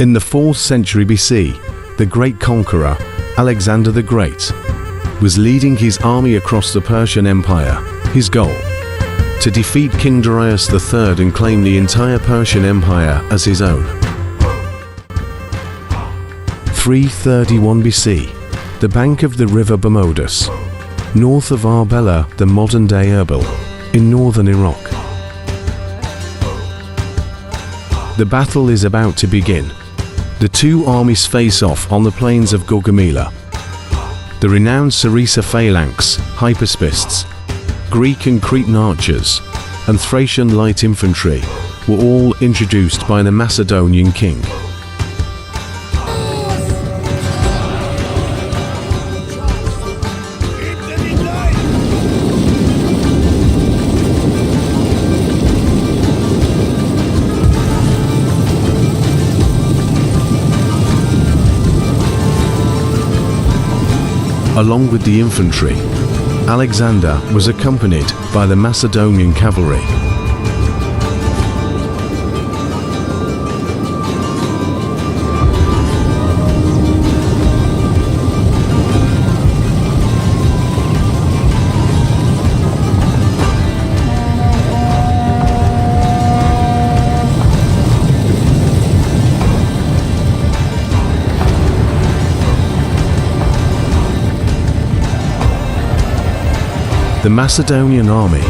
In the 4th century BC, the great conqueror, Alexander the Great, was leading his army across the Persian Empire. His goal: to defeat King Darius III and claim the entire Persian Empire as his own. 331 BC, the bank of the river Bermodus, north of Arbela, the modern-day Erbil, in northern Iraq. The battle is about to begin. The two armies face off on the plains of Gaugamela. The renowned Sarissa phalanx, hypaspists, Greek and Cretan archers, and Thracian light infantry were all introduced by the Macedonian king. Along with the infantry, Alexander was accompanied by the Macedonian cavalry. The Macedonian army,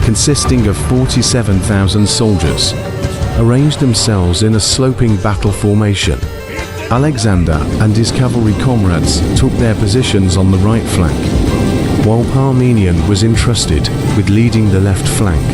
consisting of 47,000 soldiers, arranged themselves in a sloping battle formation. Alexander and his cavalry comrades took their positions on the right flank, while Parmenion was entrusted with leading the left flank.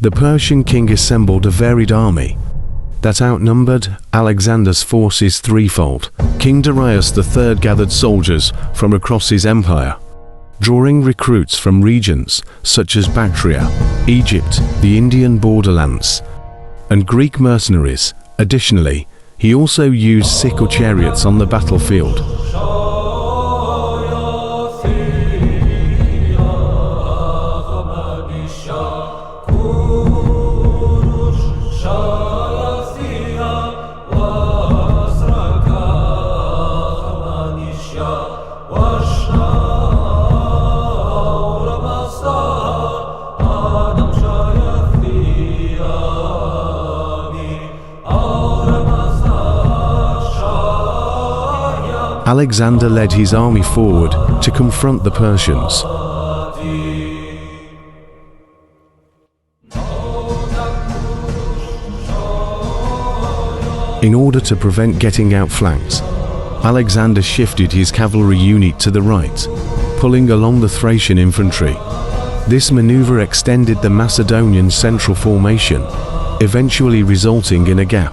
The Persian king assembled a varied army that outnumbered Alexander's forces threefold. King Darius III gathered soldiers from across his empire, drawing recruits from regions such as Bactria, Egypt, the Indian borderlands, and Greek mercenaries. Additionally, he also used sickle chariots on the battlefield. Alexander led his army forward to confront the Persians. In order to prevent getting outflanked, Alexander shifted his cavalry unit to the right, pulling along the Thracian infantry. This maneuver extended the Macedonian central formation, eventually resulting in a gap.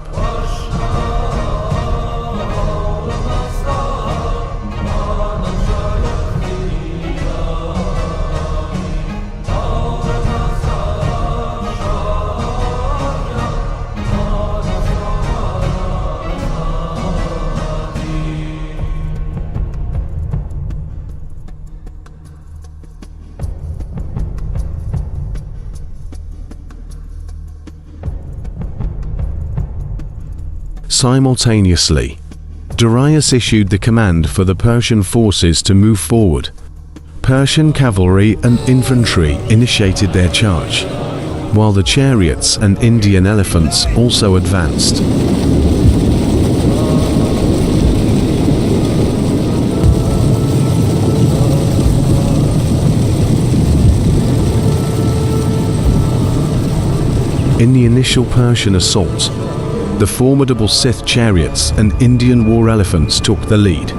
Simultaneously, Darius issued the command for the Persian forces to move forward. Persian cavalry and infantry initiated their charge, while the chariots and Indian elephants also advanced. In the initial Persian assault, the formidable Scyth chariots and Indian war elephants took the lead.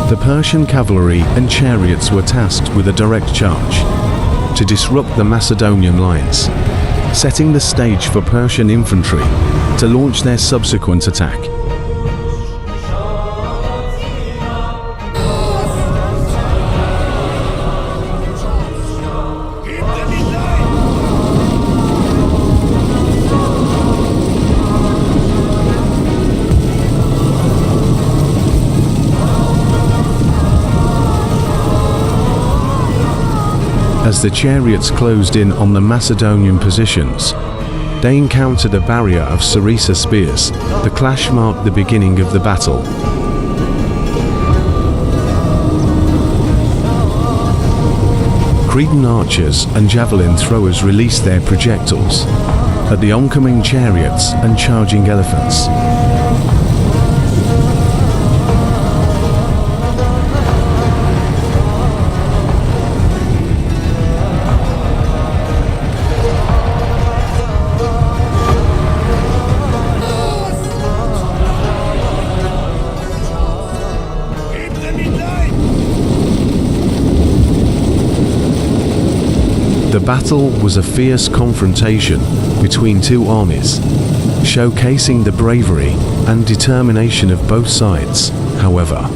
The Persian cavalry and chariots were tasked with a direct charge to disrupt the Macedonian lines, setting the stage for Persian infantry to launch their subsequent attack. As the chariots closed in on the Macedonian positions, they encountered a barrier of sarissa spears. The clash marked the beginning of the battle. Cretan archers and javelin throwers released their projectiles at the oncoming chariots and charging elephants. The battle was a fierce confrontation between two armies, showcasing the bravery and determination of both sides. However,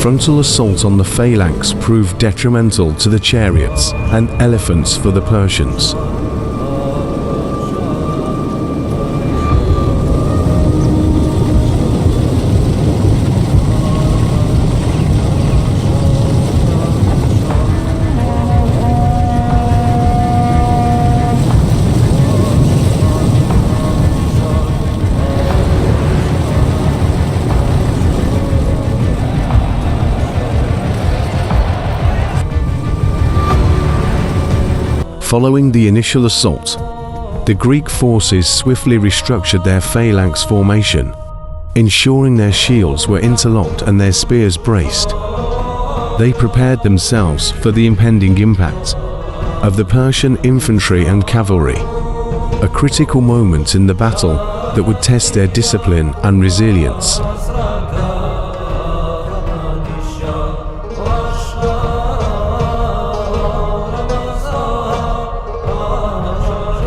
frontal assault on the phalanx proved detrimental to the chariots and elephants for the Persians. Following the initial assault, the Greek forces swiftly restructured their phalanx formation, ensuring their shields were interlocked and their spears braced. They prepared themselves for the impending impact of the Persian infantry and cavalry, a critical moment in the battle that would test their discipline and resilience.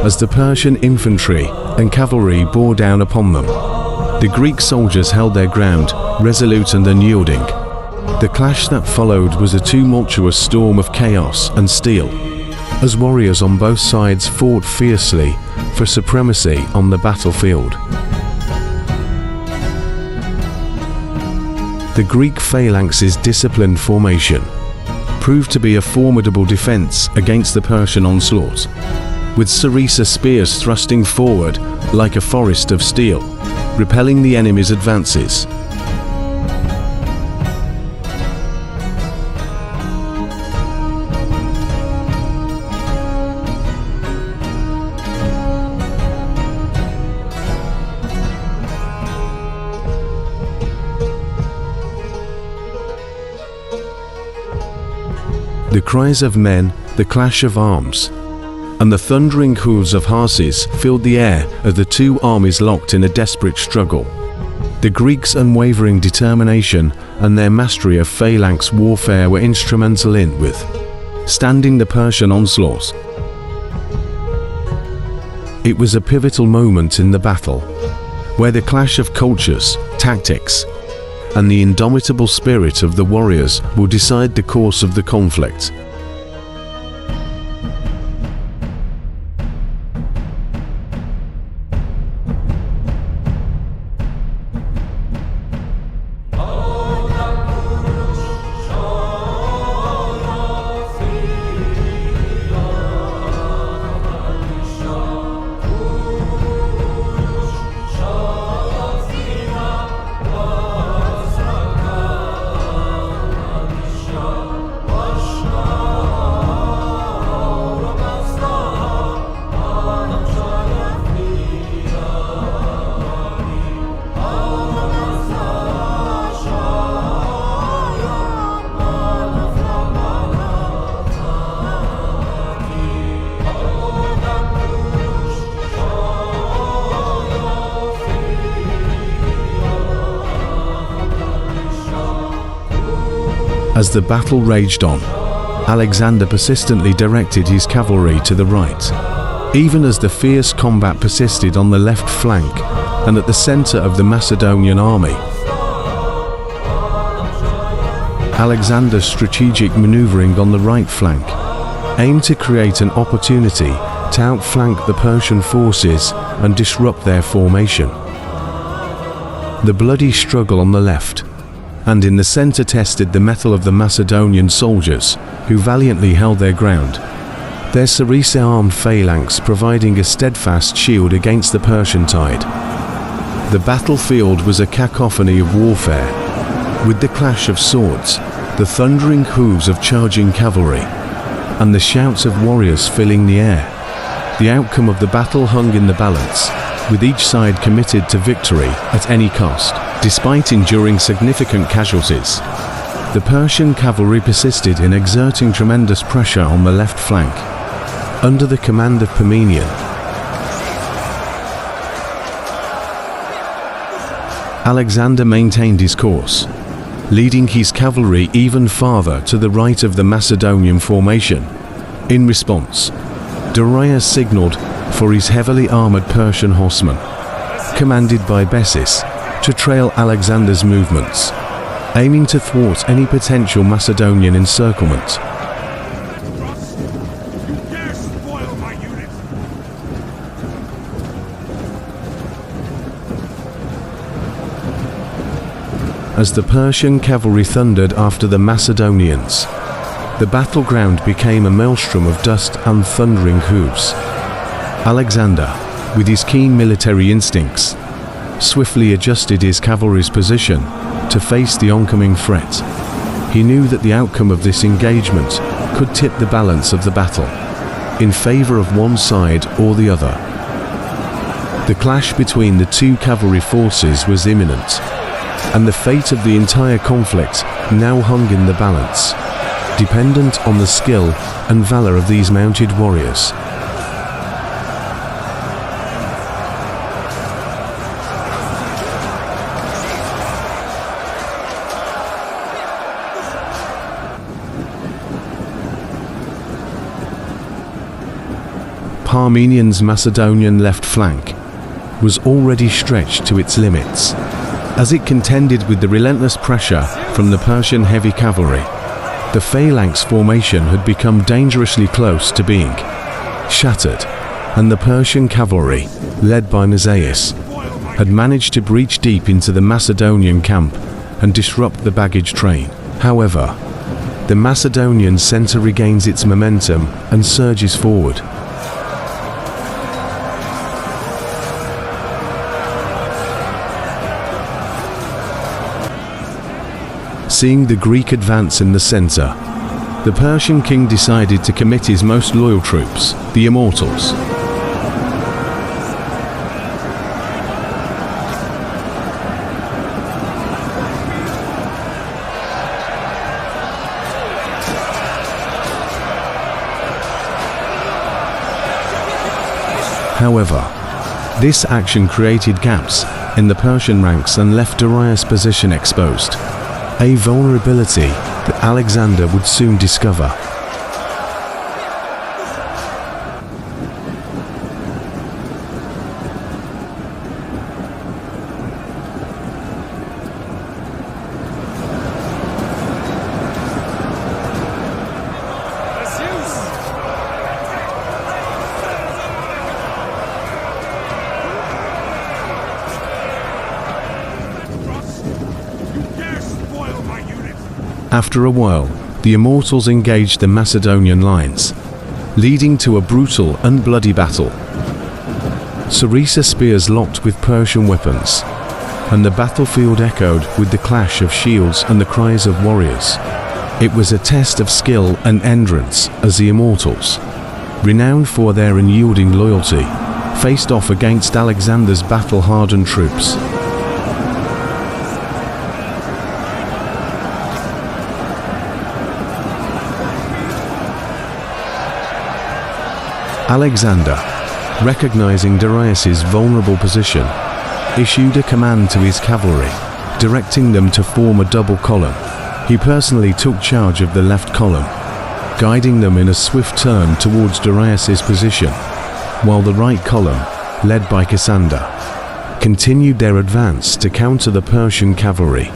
As the Persian infantry and cavalry bore down upon them, the Greek soldiers held their ground, resolute and unyielding. The clash that followed was a tumultuous storm of chaos and steel, as warriors on both sides fought fiercely for supremacy on the battlefield. The Greek phalanx's disciplined formation proved to be a formidable defense against the Persian onslaught, with sarissa spears thrusting forward like a forest of steel, repelling the enemy's advances. The cries of men, the clash of arms, and the thundering hooves of horses filled the air as the two armies locked in a desperate struggle. The Greeks' unwavering determination and their mastery of phalanx warfare were instrumental in withstanding the Persian onslaught. It was a pivotal moment in the battle, where the clash of cultures, tactics, and the indomitable spirit of the warriors will decide the course of the conflict. As the battle raged on, Alexander persistently directed his cavalry to the right, even as the fierce combat persisted on the left flank and at the center of the Macedonian army. Alexander's strategic maneuvering on the right flank aimed to create an opportunity to outflank the Persian forces and disrupt their formation. The bloody struggle on the left and in the center tested the mettle of the Macedonian soldiers, who valiantly held their ground, their sarissa-armed phalanx providing a steadfast shield against the Persian tide. The battlefield was a cacophony of warfare, with the clash of swords, the thundering hooves of charging cavalry, and the shouts of warriors filling the air. The outcome of the battle hung in the balance, with each side committed to victory at any cost. Despite enduring significant casualties, the Persian cavalry persisted in exerting tremendous pressure on the left flank, under the command of Parmenion. Alexander maintained his course, leading his cavalry even farther to the right of the Macedonian formation. In response, Darius signaled for his heavily armored Persian horsemen, commanded by Bessis, to trail Alexander's movements, aiming to thwart any potential Macedonian encirclement. As the Persian cavalry thundered after the Macedonians, the battleground became a maelstrom of dust and thundering hooves. Alexander, with his keen military instincts, swiftly adjusted his cavalry's position to face the oncoming threat. He knew that the outcome of this engagement could tip the balance of the battle in favor of one side or the other. The clash between the two cavalry forces was imminent, and the fate of the entire conflict now hung in the balance, dependent on the skill and valor of these mounted warriors. Parmenian's Macedonian left flank was already stretched to its limits, as it contended with the relentless pressure from the Persian heavy cavalry. The phalanx formation had become dangerously close to being shattered, and the Persian cavalry, led by Nisaeus, had managed to breach deep into the Macedonian camp and disrupt the baggage train. However, the Macedonian center regains its momentum and surges forward. Seeing the Greek advance in the center, the Persian king decided to commit his most loyal troops, the Immortals. However, this action created gaps in the Persian ranks and left Darius' position exposed, a vulnerability that Alexander would soon discover. After a while, the Immortals engaged the Macedonian lines, leading to a brutal and bloody battle. Sarissa spears locked with Persian weapons, and the battlefield echoed with the clash of shields and the cries of warriors. It was a test of skill and endurance as the Immortals, renowned for their unyielding loyalty, faced off against Alexander's battle-hardened troops. Alexander, recognizing Darius' vulnerable position, issued a command to his cavalry, directing them to form a double column. He personally took charge of the left column, guiding them in a swift turn towards Darius's position, while the right column, led by Cassander, continued their advance to counter the Persian cavalry.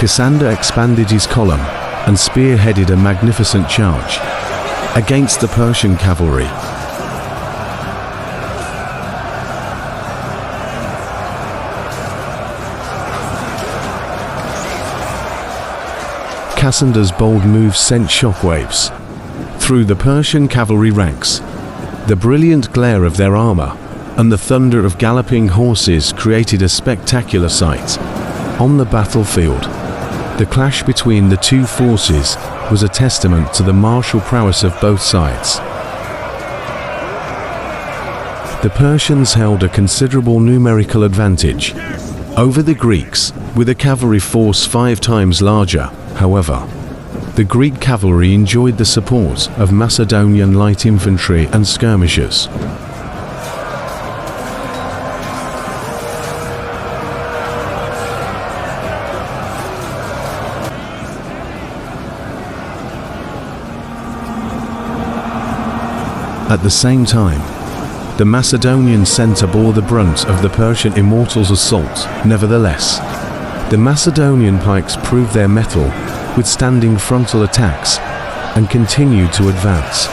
Cassander expanded his column and spearheaded a magnificent charge against the Persian cavalry. Cassander's bold move sent shockwaves through the Persian cavalry ranks. The brilliant glare of their armor and the thunder of galloping horses created a spectacular sight on the battlefield. The clash between the two forces was a testament to the martial prowess of both sides. The Persians held a considerable numerical advantage over the Greeks, with a cavalry force 5 times larger. However, the Greek cavalry enjoyed the support of Macedonian light infantry and skirmishers. At the same time, the Macedonian center bore the brunt of the Persian Immortals' assault. Nevertheless, the Macedonian pikes proved their mettle, withstanding frontal attacks, and continued to advance.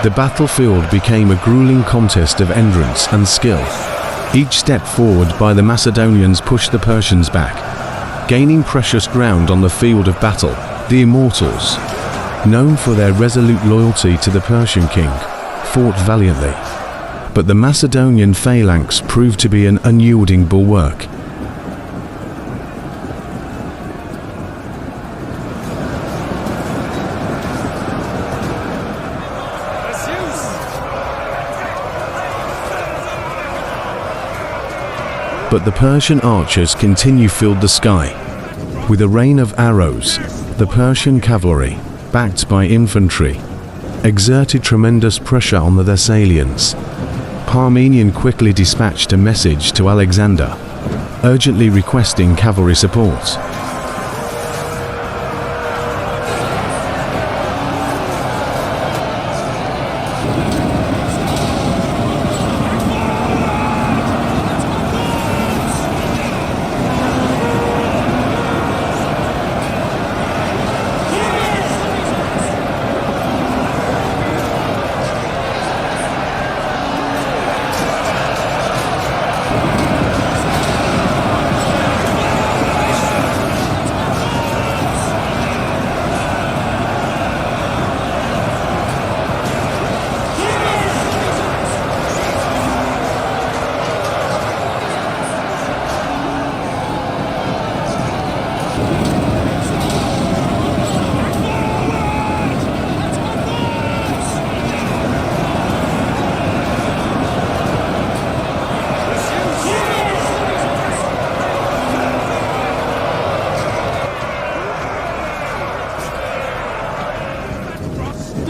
The battlefield became a grueling contest of endurance and skill. Each step forward by the Macedonians pushed the Persians back, gaining precious ground on the field of battle. The Immortals, known for their resolute loyalty to the Persian king, fought valiantly, but the Macedonian phalanx proved to be an unyielding bulwark. But the Persian archers filled the sky. With a rain of arrows, the Persian cavalry, backed by infantry, exerted tremendous pressure on the Thessalians. Parmenion quickly dispatched a message to Alexander, urgently requesting cavalry support.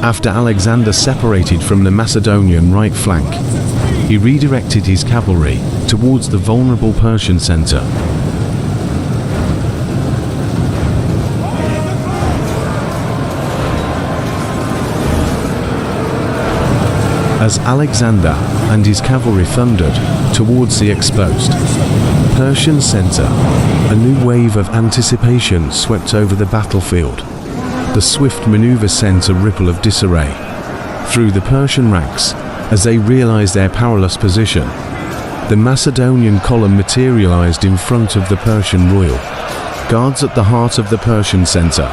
After Alexander separated from the Macedonian right flank, he redirected his cavalry towards the vulnerable Persian center. As Alexander and his cavalry thundered towards the exposed Persian center, a new wave of anticipation swept over the battlefield. The swift maneuver sent a ripple of disarray through the Persian ranks as they realized their powerless position. The Macedonian column materialized in front of the Persian royal guards at the heart of the Persian center.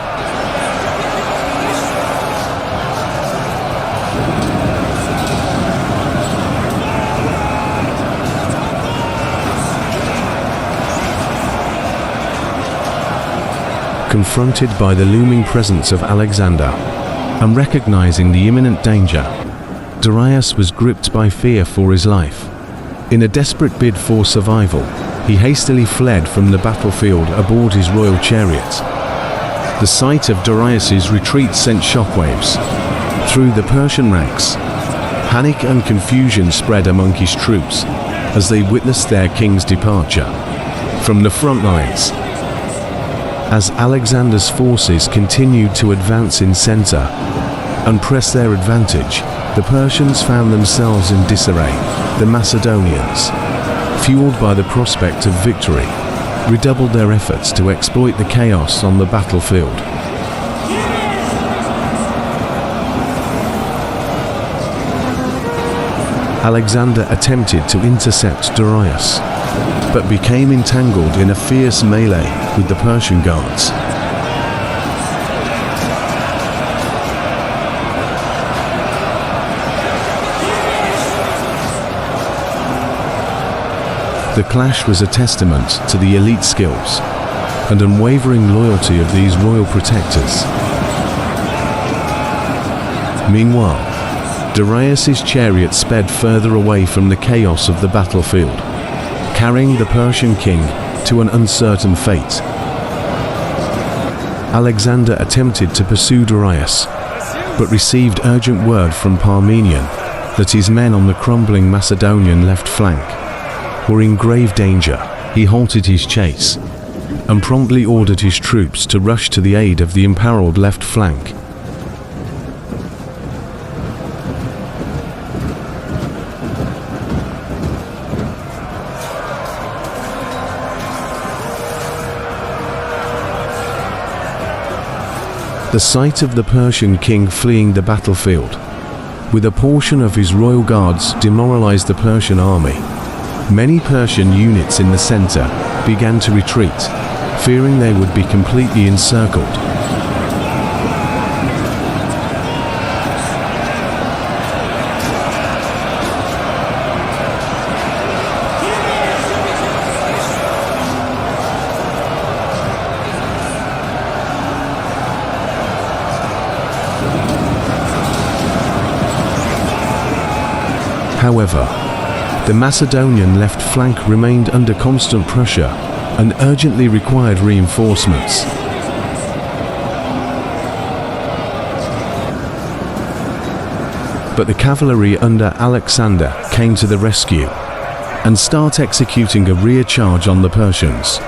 Confronted by the looming presence of Alexander, and recognizing the imminent danger, Darius was gripped by fear for his life. In a desperate bid for survival, he hastily fled from the battlefield aboard his royal chariot. The sight of Darius's retreat sent shockwaves through the Persian ranks. Panic and confusion spread among his troops as they witnessed their king's departure from the front lines. As Alexander's forces continued to advance in center and press their advantage, the Persians found themselves in disarray. The Macedonians, fueled by the prospect of victory, redoubled their efforts to exploit the chaos on the battlefield. Alexander attempted to intercept Darius, but became entangled in a fierce melee with the Persian guards. The clash was a testament to the elite skills and unwavering loyalty of these royal protectors. Meanwhile, Darius's chariot sped further away from the chaos of the battlefield, carrying the Persian king to an uncertain fate. Alexander attempted to pursue Darius, but received urgent word from Parmenion that his men on the crumbling Macedonian left flank were in grave danger. He halted his chase and promptly ordered his troops to rush to the aid of the imperiled left flank. The sight of the Persian king fleeing the battlefield with a portion of his royal guards demoralized the Persian army. Many Persian units in the center began to retreat, fearing they would be completely encircled. However, the Macedonian left flank remained under constant pressure and urgently required reinforcements. But the cavalry under Alexander came to the rescue and start executing a rear charge on the Persians.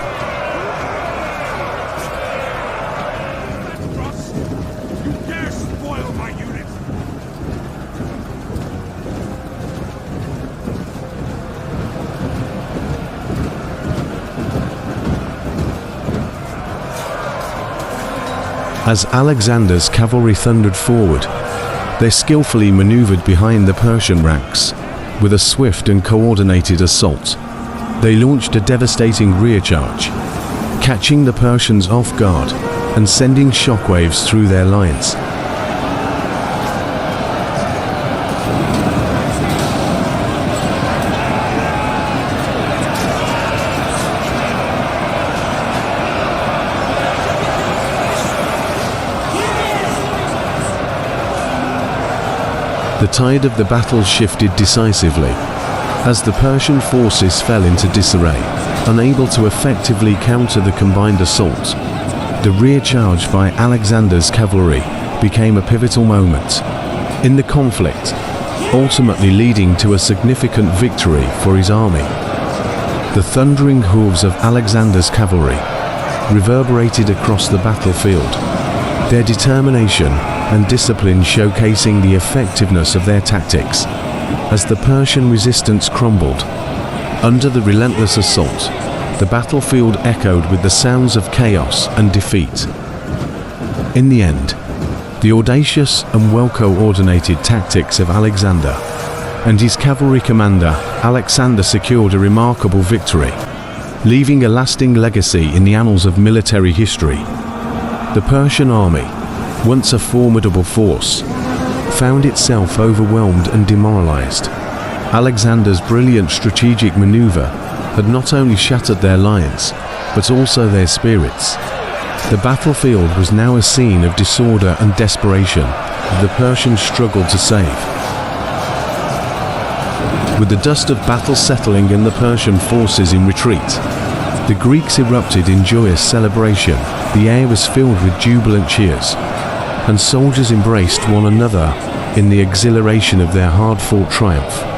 As Alexander's cavalry thundered forward, they skillfully maneuvered behind the Persian ranks. With a swift and coordinated assault, they launched a devastating rear charge, catching the Persians off guard and sending shockwaves through their lines. The tide of the battle shifted decisively as the Persian forces fell into disarray, unable to effectively counter the combined assault. The rear charge by Alexander's cavalry became a pivotal moment in the conflict, ultimately leading to a significant victory for his army. The thundering hooves of Alexander's cavalry reverberated across the battlefield, their determination and discipline showcasing the effectiveness of their tactics. As the Persian resistance crumbled under the relentless assault, the battlefield echoed with the sounds of chaos and defeat. In the end, The audacious and well-coordinated tactics of Alexander and his cavalry commander Alexander secured a remarkable victory, leaving a lasting legacy in the annals of military history. The Persian army, once a formidable force, found itself overwhelmed and demoralized. Alexander's brilliant strategic maneuver had not only shattered their lines, but also their spirits. The battlefield was now a scene of disorder and desperation that the Persians struggled to save. With the dust of battle settling and the Persian forces in retreat, the Greeks erupted in joyous celebration. The air was filled with jubilant cheers, and soldiers embraced one another in the exhilaration of their hard-fought triumph.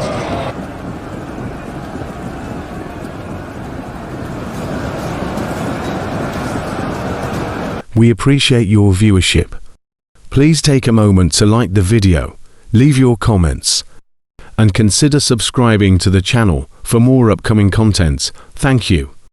We appreciate your viewership. Please take a moment to like the video, leave your comments, and consider subscribing to the channel for more upcoming content. Thank you.